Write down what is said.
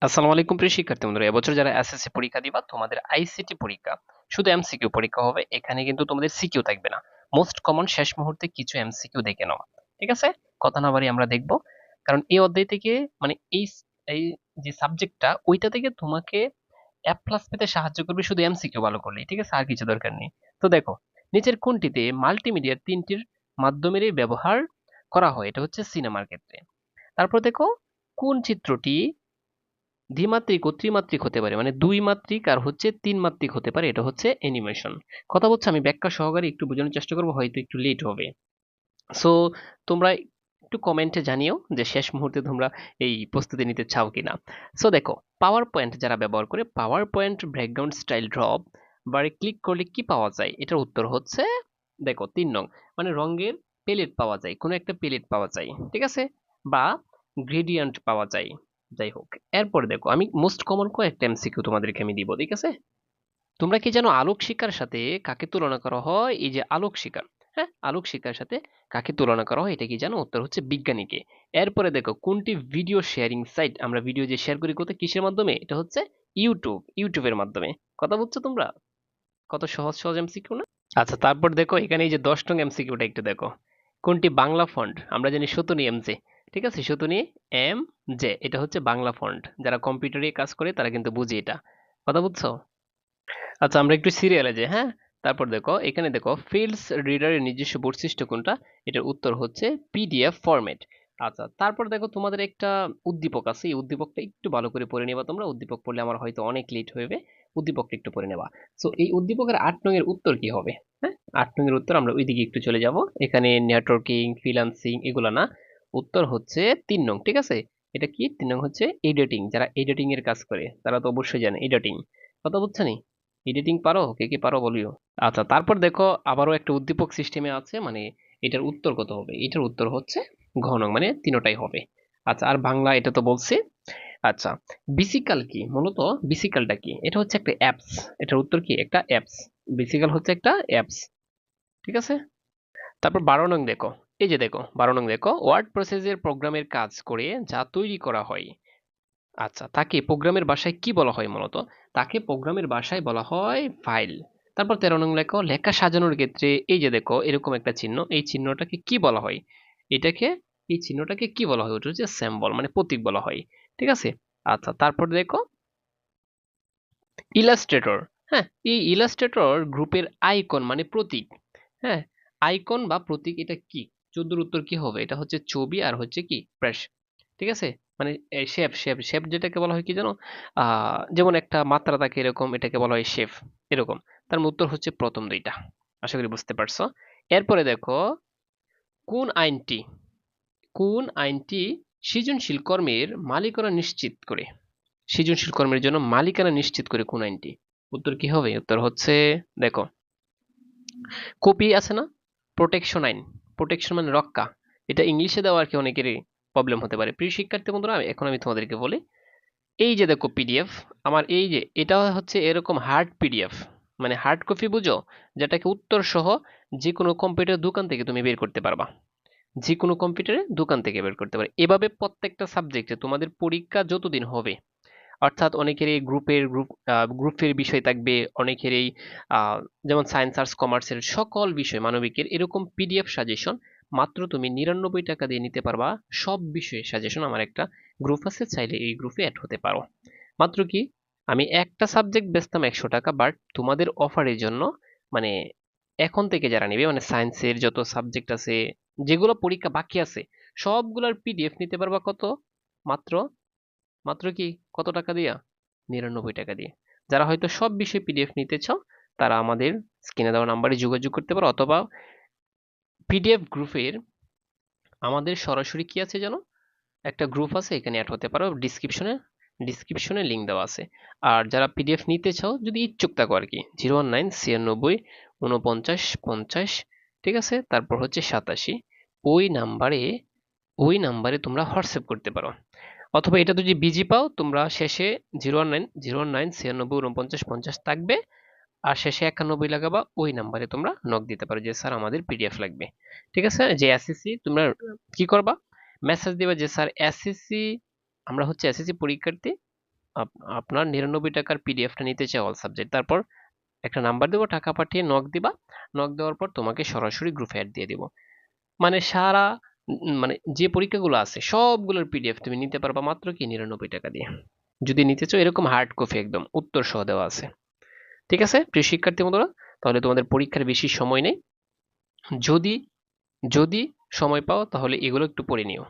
আসসালামু আলাইকুম প্রিয় শিক্ষার্থী বন্ধুরা, এবছর যারা এসএসসি পরীক্ষা দিবা তোমাদের আইসিটি পরীক্ষা শুধু এমসিকিউ পরীক্ষা হবে। এখানে কিন্তু তোমাদের সিকিউ থাকবে না। মোস্ট কমন শেষ মুহূর্তে কিছু এমসিকিউ দেখে নাও। ঠিক আছে, কথা না বাড়ি আমরা দেখব। কারণ এই অধ্যায় থেকে মানে এই যে সাবজেক্টটা ওইটা থেকে তোমাকে এ প্লাস পেতে সাহায্য করবে শুধু এমসিকিউ ভালো করলেই। ঠিক আছে, আর কিছু দরকার নেই। তো দেখো, নিচের কোনটিতে মাল্টিমিডিয়ার তিনটির মাধ্যমেরই ব্যবহার করা হয়? এটা হচ্ছে সিনেমার ক্ষেত্রে। তারপর দেখো, কোন চিত্রটি দ্বিমাত্রিক ও ত্রিমাত্রিক হতে পারে, মানে দুই মাত্রিক আর হচ্ছে তিন মাত্রিক হতে পারে? এটা হচ্ছে অ্যানিমেশন। কথা বলছে, আমি ব্যাখ্যা সহকারে একটু বোঝানোর চেষ্টা করবো, হয়তো একটু লেট হবে। সো তোমরা একটু কমেন্টে জানিও যে শেষ মুহূর্তে তোমরা এই প্রস্তুতি নিতে চাও কিনা। সো দেখো, পাওয়ার পয়েন্ট যারা ব্যবহার করে, power point background style drop বারে ক্লিক করলে কি পাওয়া যায়? এটার উত্তর হচ্ছে দেখো 3 নং, মানে রঙের প্যালেট পাওয়া যায়, কোনো একটা প্যালেট পাওয়া যায়। ঠিক আছে, বা গ্রেডিয়েন্ট পাওয়া যায়। যাই হোক, এরপরে দেখো আমি মোস্ট কমন কয়েকটা এমসিকিউ তোমাদেরকে আমি দিব। ঠিক আছে, তোমরা কি জানো আলোক শিখার সাথে কাকে তুলনা করা হয়? এই যে আলোক শিখা, হ্যাঁ, আলোক শিখার সাথে কাকে তুলনা করা হয় এটা কি জানো? উত্তর হচ্ছে বিজ্ঞানীকে। এরপরে দেখো, কোনটি ভিডিও শেয়ারিং সাইট? আমরা ভিডিও যে শেয়ার করি কোথায়, কিসের মাধ্যমে? এটা হচ্ছে ইউটিউবের মাধ্যমে। কথা বুঝছো তোমরা? কত সহজ সহজ এমসিকিউ না? আচ্ছা, তারপর দেখো এখানে এই যে 10 নং এমসিকিউটা একটু দেখো। কোনটি বাংলা ফন্ট? আমরা জানি শতুনি এম জে। ঠিক আছে, শতুনি এম জে এটা হচ্ছে বাংলা ফন্ট। যারা কম্পিউটারে কাজ করে তারা কিন্তু বুঝে এটা। কথা বুঝছো? আচ্ছা, আমরা একটু সিরিয়ালে যাই, হ্যাঁ। তারপর দেখো এখানে দেখো, ফিল্ডস রিডারের নিজস্ব বৈশিষ্ট্য কোনটা? এটার উত্তর হচ্ছে পিডিএফ ফরম্যাট। আচ্ছা, তারপর দেখো তোমাদের একটা উদ্দীপক আছে, এই উদ্দীপকটা একটু ভালো করে পড়ে নেবা তোমরা। উদ্দীপক পড়লে আমার হয়তো অনেক লেট হয়ে, উদ্দীপকটা একটু পড়ে নেবা। সো এই উদ্দীপকের 8 নং এর উত্তর কি হবে? হ্যাঁ, 8 নং এর উত্তর আমরা ওইদিকে একটু চলে যাব। এখানে নেটওয়ার্কিং, ফ্রিল্যান্সিং এগুলা না, উত্তর হচ্ছে 3 নং। ঠিক আছে, এটা কি 3 নং হচ্ছে এডিটিং। যারা এডিটিং এর কাজ করে তারা তো অবশ্যই জানে এডিটিং। কথা বুঝছো নি? এডিটিং পারো? কে কে পারো বলিও। আচ্ছা, তারপর দেখো আবারও একটা উদ্দীপক সিস্টেমে আছে, মানে এটার উত্তর কত হবে? এটার উত্তর হচ্ছে ঘ নং, মানে তিনোটাই হবে। আচ্ছা, আর বাংলা এটা তো বলছি। আচ্ছা, বিসিকাল কি? মূলত বিসিকালটা কি? এটা হচ্ছে একটা অ্যাপস। এটার উত্তর কি? একটা অ্যাপস। বিসিকাল হচ্ছে একটা অ্যাপস। ঠিক আছে, তারপর 12 নং দেখো। এই যে দেখো 12 নং দেখো, ওয়ার্ড প্রসেসের প্রোগ্রামের কাজ করে যা তৈরি করা হয়, আচ্ছা, তাকে প্রোগ্রামের ভাষায় কি বলা হয় মূলত? তাকে প্রোগ্রামের ভাষায় বলা হয় ফাইল। তারপর 13 নং লেখো, লেখা সাজানোর ক্ষেত্রে এই যে দেখো এরকম একটা চিহ্ন, এই চিহ্নটাকে কি বলা হয়? এটাকে, এই চিহ্নটাকে কি বলা হয়? ওটা হচ্ছে সিম্বল, মানে প্রতীক বলা হয়। ঠিক আছে। আচ্ছা, তারপর দেখো ইলাস্ট্রেটর। হ্যাঁ, এই ইলাস্ট্রেটর গ্রুপের আইকন মানে প্রতীক। হ্যাঁ, আইকন বা প্রতীক এটা কি? 14 উত্তর কি হবে? এটা হচ্ছে ছবি আর হচ্ছে কি ব্রাশ। ঠিক আছে, মানে শেপ শেপ শেপ যেটাকে বলা হয় কি জানো? যেমন একটা মাত্রা থাকে এরকম, এটাকে বলা হয় শেপ। এরকম। তার উত্তর হচ্ছে প্রথম দুইটা। আশা করি বুঝতে পারছো। এরপরে দেখো, কোন আইনটি কোন আইনটি সৃজনশীল কর্মের মালিকানা নিশ্চিত করে? সৃজনশীল কর্মের জন্য মালিকানা নিশ্চিত করে কোন আইনটি? উত্তর কি হবে? উত্তর হচ্ছে দেখো, কপি আছে না, প্রোটেকশন আইন। প্রোটেকশন মানে রক্ষা। এটা ইংলিশে দেওয়া আর কি, অনেকেরই প্রবলেম হতে পারে। প্রিয় শিক্ষার্থী বন্ধুরা, এখন আমি তোমাদেরকে বলি, এই যে দেখো পিডিএফ, আমার এই যে এটা হচ্ছে এরকম হার্ড পিডিএফ, মানে হার্ড কপি বুঝো, যেটাকে উত্তর সহ যে কোনো কম্পিউটার দোকান থেকে তুমি বের করতে পারবা। যে কোনো কম্পিউটারে দোকান থেকে বের করতে পারবে। এভাবে প্রত্যেকটা সাবজেক্টে তোমাদের পরীক্ষা যতদিন হবে, অর্থাৎ অনেকেরই গ্রুপের বিষয় থাকবে, অনেকেরই যেমন সায়েন্স আর্টস কমার্সের সকল বিষয়, মানবিকের এরকম পিডিএফ সাজেশন মাত্র তুমি 99 টাকা দিয়ে নিতে পারবা। সব বিষয়ে সাজেশন আমার একটা গ্রুপ আছে, চাইলে এই গ্রুপে অ্যাড হতে পারো। মাত্র কি, আমি একটা সাবজেক্ট বেচতাম 100 টাকা, বাট তোমাদের অফারের জন্য, মানে এখন থেকে যারা নিবে, মানে সায়েন্সের যত সাবজেক্ট আছে, যেগুলো পরীক্ষা বাকি আছে, সবগুলোর পিডিএফ নিতে পারবা কত? মাত্র, মাত্র কি কত টাকা দিয়া? 99 টাকা দিয়ে। যারা হয়তো সব বিষয়ে পিডিএফ নিতে চাও, তারা আমাদের স্ক্রিনে দেওয়া নাম্বারে যোগাযোগ করতে পারো, অথবা পিডিএফ গ্রুপের আমাদের সরাসরি কি আছে জানো, একটা গ্রুপ আছে, এখানে অ্যাড হতে পারো। ডিসক্রিপশনে লিঙ্ক দেওয়া আছে। আর যারা পিডিএফ নিতে চাও, যদি ইচ্ছুক থাকো আর কি, 019 96 49 50, ঠিক আছে, তারপর হচ্ছে 87, ওই নাম্বারে ওই নাম্বারে তোমরা হোয়াটসঅ্যাপ করতে পারো। অথবা এটা যদি বিজি পাও, তোমরা শেষে 019 96 49 50 থাকবে, আর শেষে 91 লাগাবা, ওই নাম্বারে তোমরা নক দিতে পারো যে স্যার আমাদের পিডিএফ লাগবে। ঠিক আছে, যে এসএসসি তোমরা কি করবা, মেসেজ দিবা যে স্যার এসএসসি, আমরা হচ্ছে এসএসসি পরীক্ষার্থী, আপনার 99 টাকার পিডিএফটা নিতে চাই অল সাবজেক্ট, তারপর একটা নাম্বার দেবো, টাকা পাঠিয়ে নক দিবা। নক দেওয়ার পর তোমাকে সরাসরি গ্রুপে অ্যাড দিয়ে দিব। মানে সারা মানে যে পরীক্ষাগুলো আছে সবগুলোর পিডিএফ তুমি নিতে পারবা মাত্র কি 99 টাকা দিয়ে। যদি নিতে চাও এরকম হার্ড কপি একদম উত্তর সহ দেওয়া আছে। ঠিক আছে প্রিয় শিক্ষার্থী বন্ধুরা, তাহলে তোমাদের পরীক্ষার বেশি সময় নেই। যদি যদি সময় পাও তাহলে এগুলো একটু পড়ে নিও।